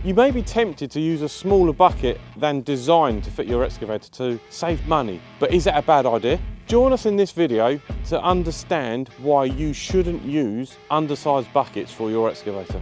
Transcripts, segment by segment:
You may be tempted to use a smaller bucket than designed to fit your excavator to save money, but is that a bad idea? Join us in this video to understand why you shouldn't use undersized buckets for your excavator.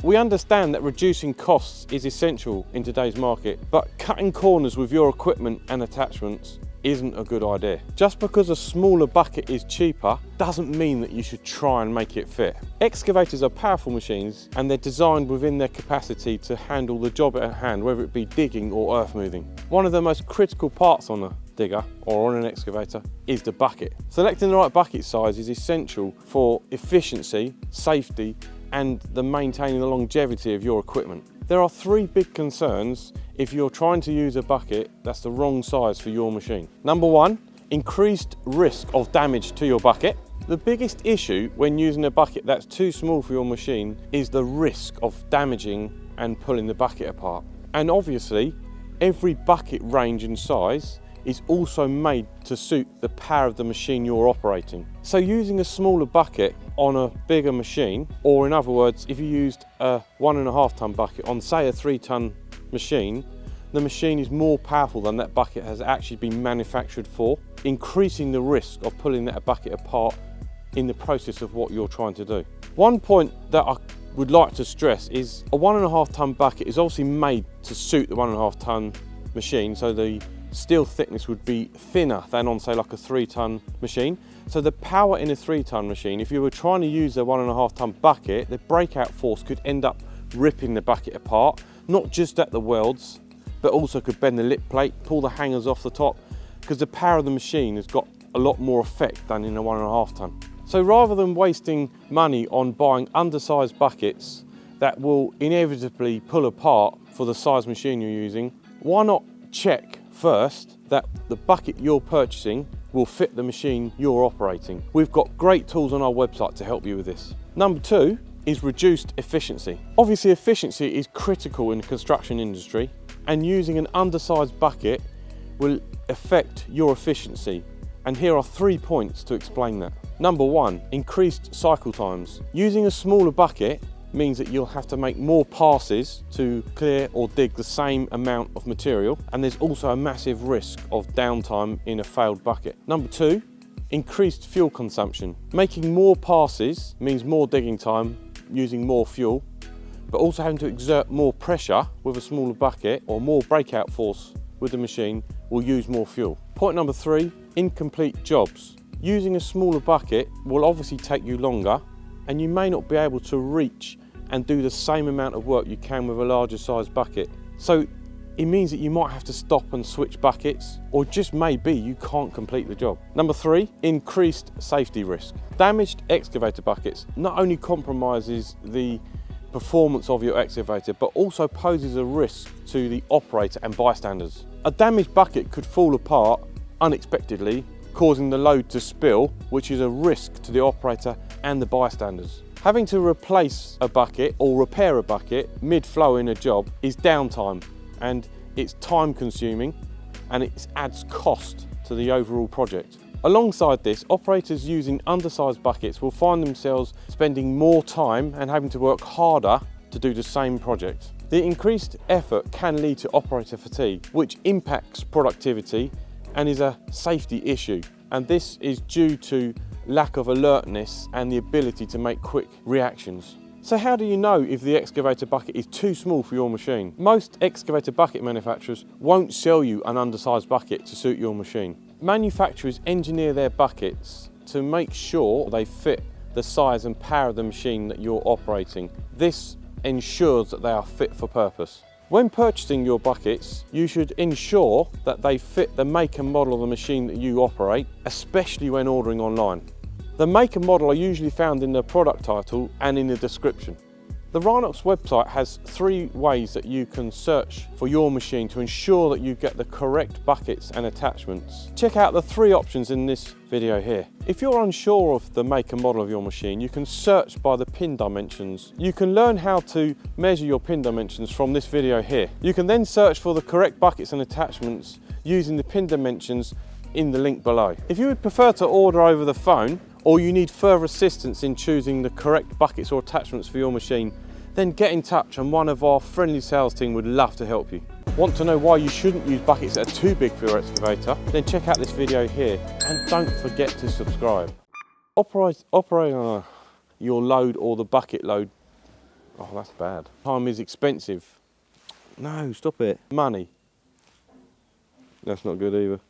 We understand that reducing costs is essential in today's market, but cutting corners with your equipment and attachments isn't a good idea. Just because a smaller bucket is cheaper doesn't mean that you should try and make it fit. Excavators are powerful machines and they're designed within their capacity to handle the job at hand, whether it be digging or earth moving. One of the most critical parts on a digger or on an excavator is the bucket. Selecting the right bucket size is essential for efficiency, safety, and the maintaining the longevity of your equipment. There are three big concerns if you're trying to use a bucket that's the wrong size for your machine. Number one, increased risk of damage to your bucket. The biggest issue when using a bucket that's too small for your machine is the risk of damaging and pulling the bucket apart. And obviously, every bucket range and size is also made to suit the power of the machine you're operating. So using a smaller bucket on a bigger machine, or in other words, if you used a 1.5 ton bucket on say a 3 ton machine, the machine is more powerful than that bucket has actually been manufactured for, increasing the risk of pulling that bucket apart in the process of what you're trying to do. One point that I would like to stress is a 1.5 ton bucket is obviously made to suit the 1.5 ton machine, so the steel thickness would be thinner than on say like a 3 ton machine. So the power in a 3 ton machine, if you were trying to use a 1.5 ton bucket, the breakout force could end up ripping the bucket apart, not just at the welds, but also could bend the lip plate, pull the hangers off the top, because the power of the machine has got a lot more effect than in a 1.5 ton. So rather than wasting money on buying undersized buckets that will inevitably pull apart for the size machine you're using, why not check first that the bucket you're purchasing will fit the machine you're operating. We've got great tools on our website to help you with this. Number two is reduced efficiency. Obviously, efficiency is critical in the construction industry, and using an undersized bucket will affect your efficiency. And here are 3 points to explain that. Number one, increased cycle times. Using a smaller bucket means that you'll have to make more passes to clear or dig the same amount of material, and there's also a massive risk of downtime in a failed bucket. Number two, increased fuel consumption. Making more passes means more digging time, using more fuel, but also having to exert more pressure with a smaller bucket or more breakout force with the machine will use more fuel. Point number three, incomplete jobs. Using a smaller bucket will obviously take you longer, and you may not be able to reach and do the same amount of work you can with a larger size bucket. So it means that you might have to stop and switch buckets, or just maybe you can't complete the job. Number three, increased safety risk. Damaged excavator buckets not only compromises the performance of your excavator, but also poses a risk to the operator and bystanders. A damaged bucket could fall apart unexpectedly, causing the load to spill, which is a risk to the operator and the bystanders. Having to replace a bucket or repair a bucket mid-flow in a job is downtime, and it's time consuming, and it adds cost to the overall project. Alongside this, operators using undersized buckets will find themselves spending more time and having to work harder to do the same project. The increased effort can lead to operator fatigue, which impacts productivity and is a safety issue, and this is due to lack of alertness and the ability to make quick reactions. So how do you know if the excavator bucket is too small for your machine? Most excavator bucket manufacturers won't sell you an undersized bucket to suit your machine. Manufacturers engineer their buckets to make sure they fit the size and power of the machine that you're operating. This ensures that they are fit for purpose. When purchasing your buckets, you should ensure that they fit the make and model of the machine that you operate, especially when ordering online. The make and model are usually found in the product title and in the description. The Rhinox website has 3 ways that you can search for your machine to ensure that you get the correct buckets and attachments. Check out the 3 options in this video here. If you're unsure of the make and model of your machine, you can search by the pin dimensions. You can learn how to measure your pin dimensions from this video here. You can then search for the correct buckets and attachments using the pin dimensions in the link below. If you would prefer to order over the phone, or you need further assistance in choosing the correct buckets or attachments for your machine, then get in touch and one of our friendly sales team would love to help you. Want to know why you shouldn't use buckets that are too big for your excavator? Then check out this video here and don't forget to subscribe. Operate your load or the bucket load. Oh, that's bad. Time is expensive. No, stop it. Money. That's not good either.